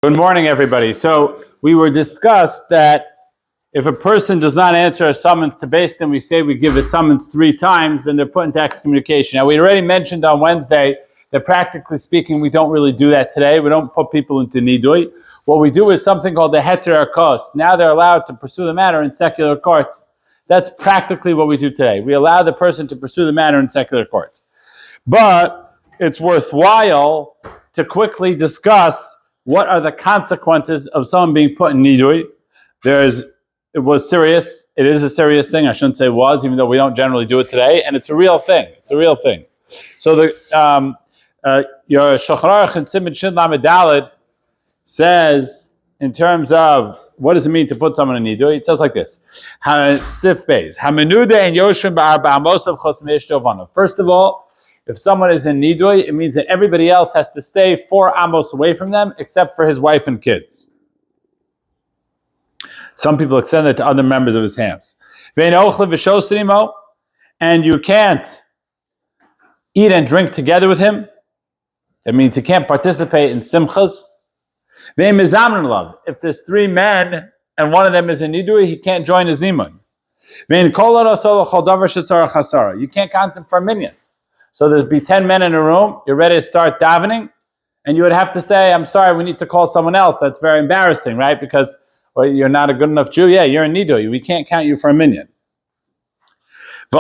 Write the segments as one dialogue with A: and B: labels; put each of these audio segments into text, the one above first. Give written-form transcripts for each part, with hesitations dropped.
A: Good morning, everybody. So we were discussed that if a person does not answer a summons to beis din, we say we give a summons 3 times, then they're put into excommunication. Now, we already mentioned on Wednesday that practically speaking, we don't really do that today. We don't put people into nidui. What we do is something called the heter arkos. Now they're allowed to pursue the matter in secular court. That's practically what we do today. We allow the person to pursue the matter in secular court. But it's worthwhile to quickly discuss what are the consequences of someone being put in nidui. It was serious. It is a serious thing. I shouldn't say was, even though we don't generally do it today. And it's a real thing. It's a real thing. So your Shacharach and Simon Shin Lamed Daled says, in terms of what does it mean to put someone in nidui, it says like this: Sif beis hamenuda and yoshim ba'arba amosav chutz me'ishtovana. First of all, if someone is in nidui, it means that everybody else has to stay 4 amos away from them, except for his wife and kids. Some people extend it to other members of his house. And you can't eat and drink together with him. That means you can't participate in simchas. If there's 3 men and one of them is in nidui, he can't join his zimun. You can't count them for a minyan. So there'd be 10 men in a room, you're ready to start davening, and you would have to say, I'm sorry, we need to call someone else. That's very embarrassing, right? Because you're not a good enough Jew. Yeah, you're in nidui. We can't count you for a minyan. The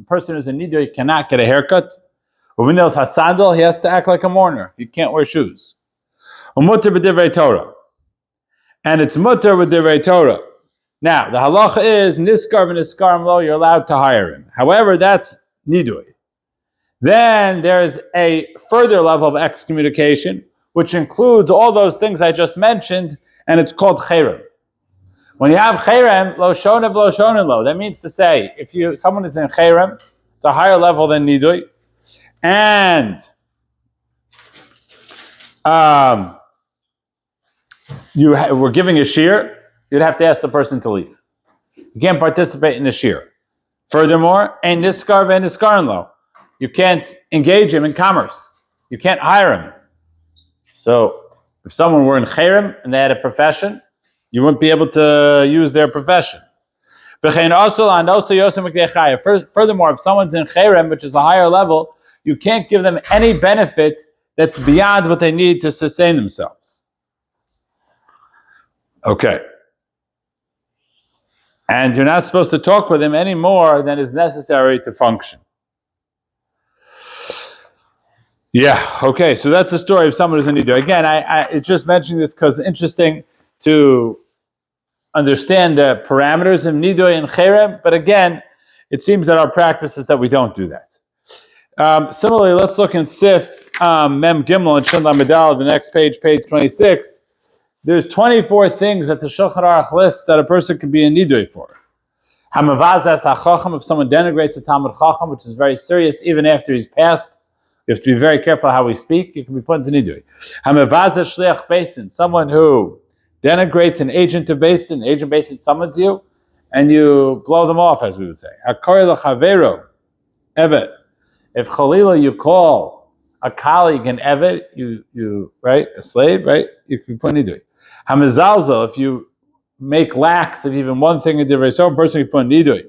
A: person who's in nidui cannot get a haircut. He has to act like a mourner. He can't wear shoes. And it's mutter with divrei Torah. Now, the halacha is, niskar v'niskarim lo, you're allowed to hire him. However, that's nidui. Then there's a further level of excommunication, which includes all those things I just mentioned, and it's called cherem. When you have cherem, lo shonev lo shonen lo, that means to say, if someone is in cherem, it's a higher level than nidui, and we're giving a shear, you'd have to ask the person to leave. You can't participate in the shear. Furthermore, ein niskar ve'en niskarin lo. You can't engage him in commerce. You can't hire him. So, if someone were in cherem and they had a profession, you wouldn't be able to use their profession. Furthermore, if someone's in cherem, which is a higher level, you can't give them any benefit that's beyond what they need to sustain themselves. Okay. And you're not supposed to talk with him any more than is necessary to function. Yeah, okay, so that's the story of someone who's in nidui. Again, it's just mentioning this because it's interesting to understand the parameters of nidui and cherem, but again, it seems that our practice is that we don't do that. Similarly, let's look in Sif Mem Gimel and Shin Lamed Daled, the next page, page 26. There's 24 things that the Shulchan Aruch lists that a person can be in nidui for. Hamavazas hachacham, if someone denigrates a Talmud Chacham, which is very serious, even after he's passed, you have to be very careful how we speak. You can be put into nidui. Hamavazas shliach beis din, someone who denigrates an agent of beis din. The agent of beis din summons you, and you blow them off, as we would say. Hakori l'chavero, evet. If chalila you call a colleague an evet, you right, a slave, right, you can be put in nidui. Hamazalzel, if you make lax of even one thing in divrei Torah, person you put in nidui.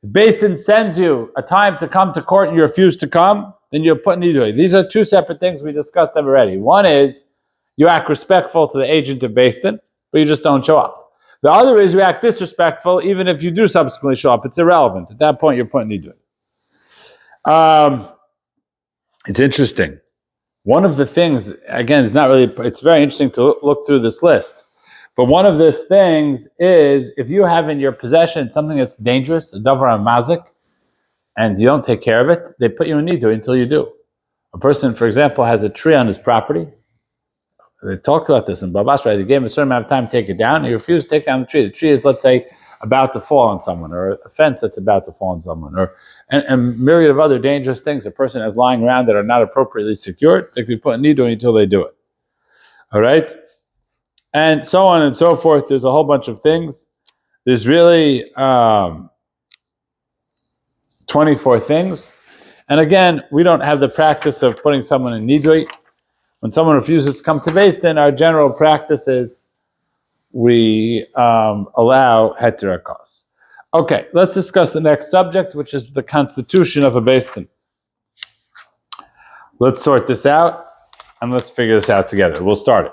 A: If beis din sends you a time to come to court and you refuse to come, then you're put in nidui. These are 2 separate things, we discussed them already. One is you act respectful to the agent of beis din, but you just don't show up. The other is you act disrespectful, even if you do subsequently show up. It's irrelevant. At that point, you're put in nidui. It's interesting. One of the things, again, it's very interesting to look through this list. But one of these things is, if you have in your possession something that's dangerous, a davar mazik, and you don't take care of it, they put you in nidui until you do. A person, for example, has a tree on his property. They talked about this in Babas, right? They gave him a certain amount of time to take it down, and he refused to take down the tree. The tree is, let's say, about to fall on someone, or a fence that's about to fall on someone, or a myriad of other dangerous things a person has lying around that are not appropriately secured. They can be put in nidui until they do it. All right? And so on and so forth. There's a whole bunch of things. There's really 24 things. And again, we don't have the practice of putting someone in nidui. When someone refuses to come to beis din, our general practice is we allow heterakos. Okay, let's discuss the next subject, which is the constitution of a beis din. Let's sort this out, and let's figure this out together. We'll start it.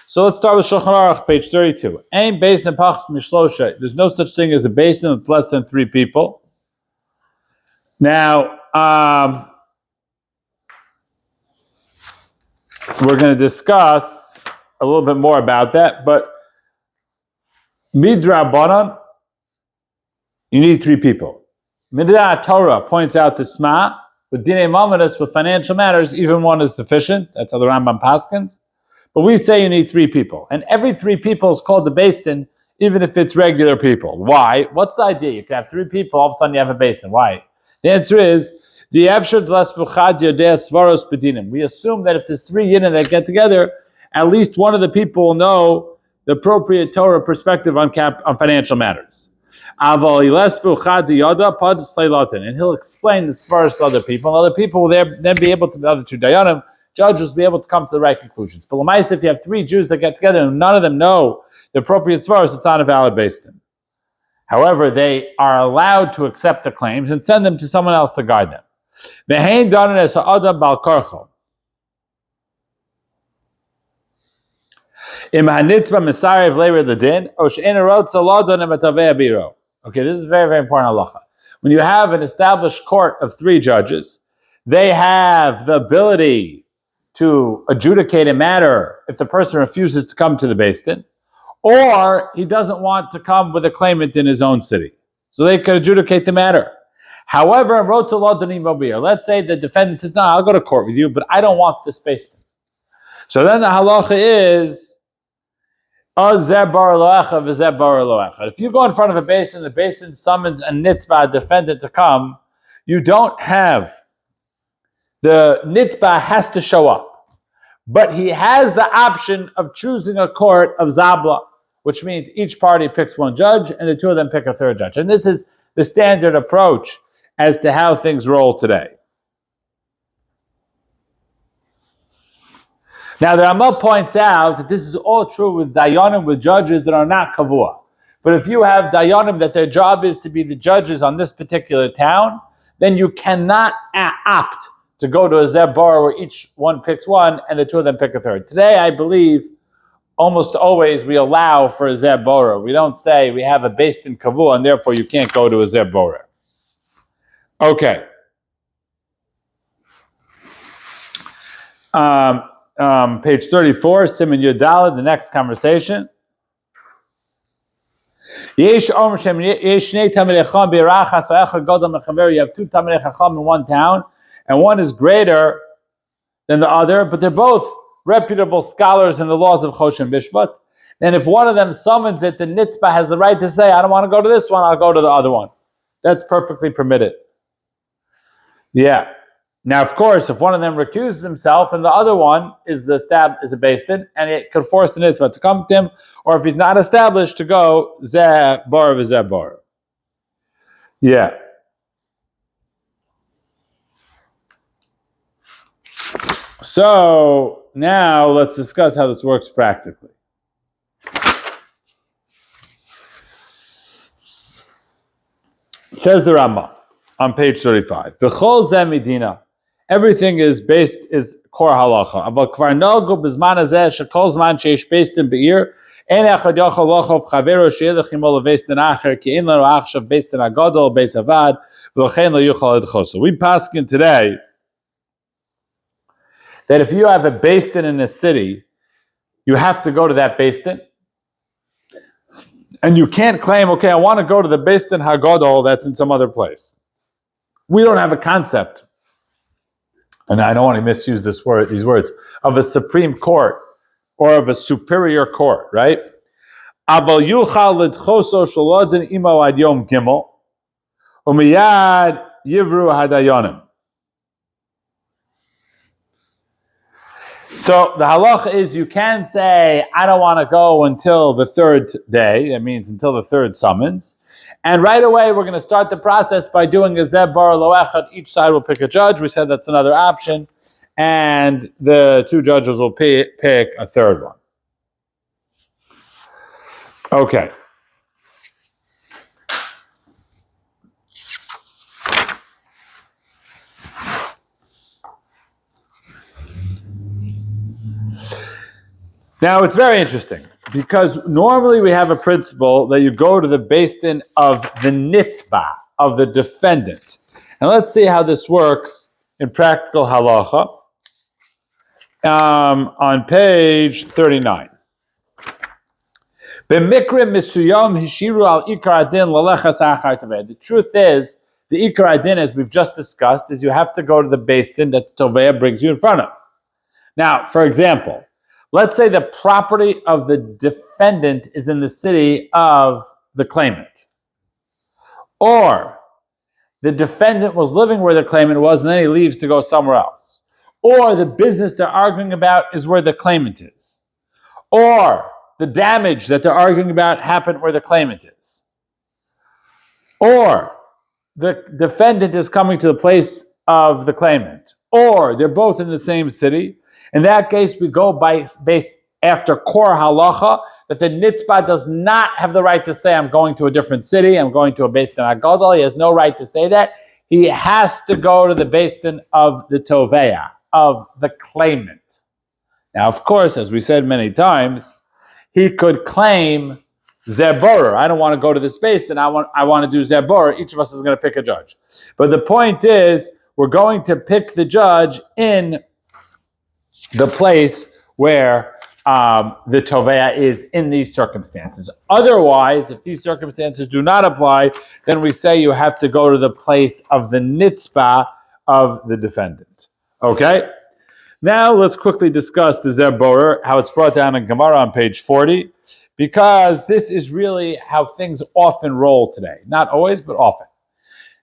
A: So let's start with Shulchan Aruch, page 32. Ein beis din pachas mishlosha. There's no such thing as a beis din with less than 3 people. Now, we're going to discuss a little bit more about that, but midrabanan, you need 3 people. Midrash Torah points out the Sma, with dinei mamonos, with financial matters, even 1 is sufficient. That's how the Rambam paskins. But we say you need 3 people. And every 3 people is called the beis din, even if it's regular people. Why? What's the idea? You can have 3 people, all of a sudden you have a beis din. Why? The answer is, we assume that if there's 3 yidden that get together, at least one of the people will know the appropriate Torah perspective on financial matters. And he'll explain the svaros to other people, and other people will then be able to, the other 2 dayanim, judges will be able to come to the right conclusions. But l'maisa, if you have 3 Jews that get together and none of them know the appropriate svaros, it's not a valid beis din. However, they are allowed to accept the claims and send them to someone else to guide them. If Okay, this is very, very important halacha. When you have an established court of 3 judges, they have the ability to adjudicate a matter if the person refuses to come to the beis din, or he doesn't want to come with a claimant in his own city. So they could adjudicate the matter. However, let's say the defendant says, no, I'll go to court with you, but I don't want this beis din. So then the halacha is, if you go in front of a beis din, the beis din summons a nitzbah, a defendant, to come, you don't have, the nitzbah has to show up. But he has the option of choosing a court of zabla, which means each party picks 1 judge and the 2 of them pick a 3rd judge. And this is the standard approach as to how things roll today. Now, the Ramah points out that this is all true with dayanim, with judges that are not kavua. But if you have dayanim that their job is to be the judges on this particular town, then you cannot opt to go to a zeb bar where each one picks 1 and the 2 of them pick a 3rd. Today, I believe, almost always we allow for a zeb bar. We don't say we have a beis din kavua and therefore you can't go to a zeb bar. Okay. Page 34, Siman Yudalad, the next conversation. You have 2 Talmidei Chacham in 1 town, and one is greater than the other, but they're both reputable scholars in the laws of Choshen Bishpat. And if one of them summons it, the nitzbah has the right to say, I don't want to go to this one, I'll go to the other one. That's perfectly permitted. Yeah. Now, of course, if one of them recuses himself and the other one is a beis din, and it could force the nitzbah to come to him, or if he's not established, to go zeh bar v'zeh bar. Yeah. So now let's discuss how this works practically. Says the Rambam on page 35. V'chol zeh midina. Everything is core halacha. Aval kvar nogu b'zman hazeh shekol zman sheish beis din be'ir ein echad yochel lochov chavero she'yelech imo lebeis din acher ki ein lanu achshav beis din hagadol beis avad v'lochein lo yuchal edchoso. We paskin today that if you have a beis din in a city, you have to go to that beis din, and you can't claim, okay, I want to go to the beis din hagadol that's in some other place. We don't have a concept, and I don't want to misuse these words, of a supreme court or of a superior court, right? Aval yuchal lidchoso shalodin imo ad yom gimel, umiyad yivru hadayonim. So the halacha is you can say, I don't want to go until the 3rd day, that means until the 3rd summons, and right away we're going to start the process by doing a zeb bar lo echad, each side will pick a judge. We said that's another option, and the two judges will pick a third one. Okay. Now, it's very interesting because normally we have a principle that you go to the beis din of the nitzba, of the defendant. And let's see how this works in practical halacha on page 39. The truth is, the ikar adin, as we've just discussed, is you have to go to the beis din that the tovea brings you in front of. Now, for example, let's say the property of the defendant is in the city of the claimant. Or the defendant was living where the claimant was and then he leaves to go somewhere else. Or the business they're arguing about is where the claimant is. Or the damage that they're arguing about happened where the claimant is. Or the defendant is coming to the place of the claimant. Or they're both in the same city. In that case, we go based after core halacha, that the nitzba does not have the right to say, I'm going to a different city, I'm going to a beis din agadol. He has no right to say that. He has to go to the beis din of the tovea, of the claimant. Now, of course, as we said many times, he could claim zebor. I don't want to go to this beis din, I want to do zebor. Each of us is going to pick a judge. But the point is, we're going to pick the judge in the place where the tovea is in these circumstances. Otherwise, if these circumstances do not apply, then we say you have to go to the place of the nitzba of the defendant. Okay? Now let's quickly discuss the zebor, how it's brought down in Gemara on page 40, because this is really how things often roll today. Not always, but often.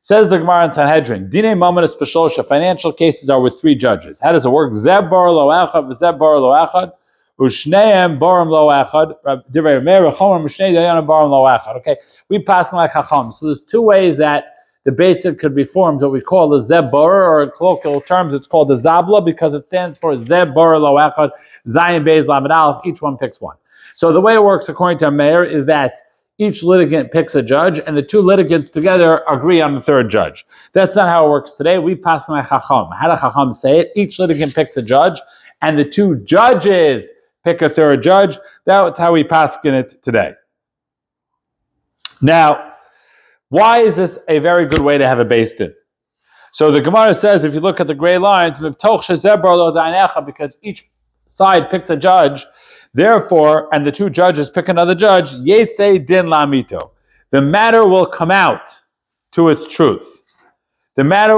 A: Says the Gemara in Sanhedrin, Dine Mamonas B'Sholsha, financial cases are with three judges. How does it work? Zeb bar lo echad, v'zeb bar lo echad, u'shneim barim lo echad, divrei Meir, v'chomer m'shnei dayanim barim lo echad. Okay, we pass like Chacham. So there's two ways that the basic could be formed, what we call the zeb bar, or in colloquial terms, it's called the zabla, because it stands for zeb bar lo echad, zayin beis lamed aleph, each one picks one. So the way it works, according to Meir, is that each litigant picks a judge, and the two litigants together agree on the third judge. That's not how it works today. We pass my chacham. How do chacham say it? Each litigant picks a judge, and the two judges pick a third judge. That's how we pass in it today. Now, why is this a very good way to have a beis din? So the Gemara says, if you look at the gray lines, because each side picks a judge, therefore, and the two judges pick another judge, Yetze din lamito. The matter will come out to its truth. The matter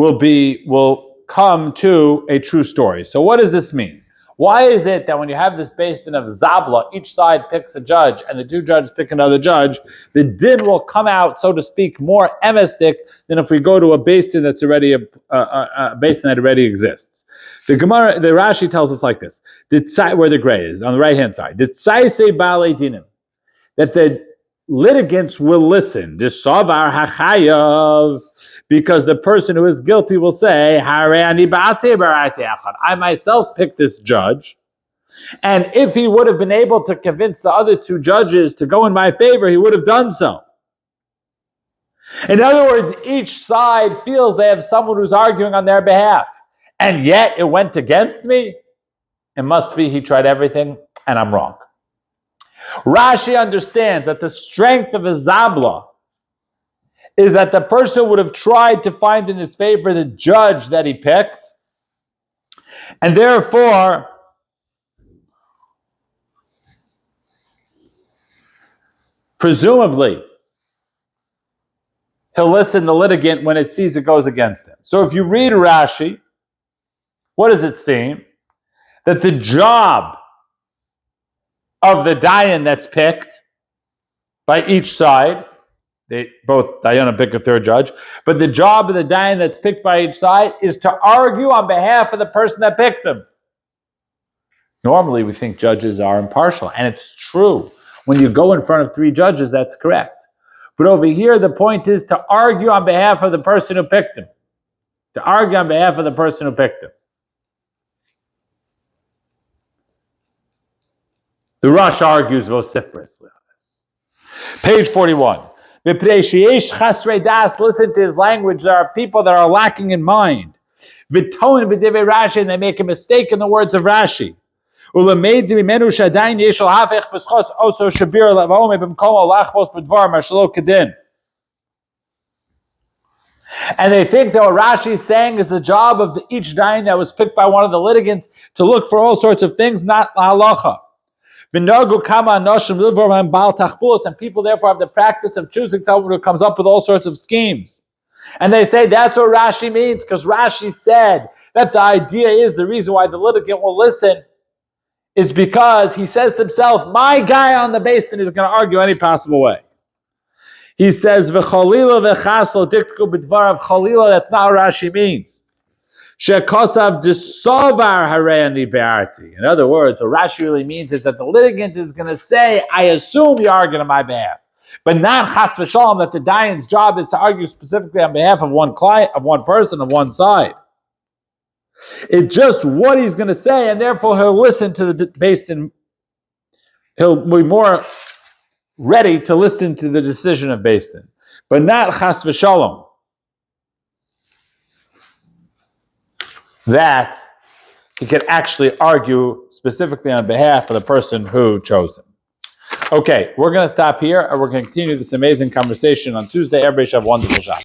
A: will come to a true story. So what does this mean? Why is it that when you have this beis din of Zabla, each side picks a judge and the two judges pick another judge, the din will come out, so to speak, more emestic than if we go to a beis din that's already a beis din that already exists. The Gemara, the Rashi tells us like this: where the gray is on the right hand side, that the litigants will listen, because the person who is guilty will say, I myself picked this judge, and if he would have been able to convince the other two judges to go in my favor, he would have done so. In other words, each side feels they have someone who's arguing on their behalf, and yet it went against me. It must be he tried everything, and I'm wrong. Rashi understands that the strength of a zabla is that the person would have tried to find in his favor the judge that he picked, and therefore presumably he'll listen to the litigant when it sees it goes against him. So if you read Rashi, what does it seem? That the job of the dayan that's picked by each side, they both dayan pick a third judge, but the job of the dayan that's picked by each side is to argue on behalf of the person that picked them. Normally we think judges are impartial, and it's true. When you go in front of three judges, that's correct. But over here, the point is to argue on behalf of the person who picked them. to argue on behalf of the person who picked him. The Rush argues vociferously on this. Page 41. Listen to his language. There are people that are lacking in mind. Rashi, and they make a mistake in the words of Rashi. And they think that what Rashi is saying is the job of each dayan that was picked by one of the litigants to look for all sorts of things, not halacha. And people therefore have the practice of choosing someone who comes up with all sorts of schemes. And they say that's what Rashi means, because Rashi said that the idea is the reason why the litigant will listen is because he says to himself, my guy on the beis din is going to argue any possible way. He says, V'chalila v'chaslo diktiku b'dvarav chalila, that's not what Rashi means. Shekosav desovar harayani be'arti. In other words, what Rashi really means is that the litigant is going to say, I assume you're arguing on my behalf. But not chas v'shalom, that the dayan's job is to argue specifically on behalf of one client, of one person, of one side. It's just what he's going to say, and therefore he'll listen to the beis din. He'll be more ready to listen to the decision of beis din, but not chas v'shalom that he can actually argue specifically on behalf of the person who chose him. Okay, we're going to stop here, and we're going to continue this amazing conversation on Tuesday. Everybody should have a wonderful Shabbat.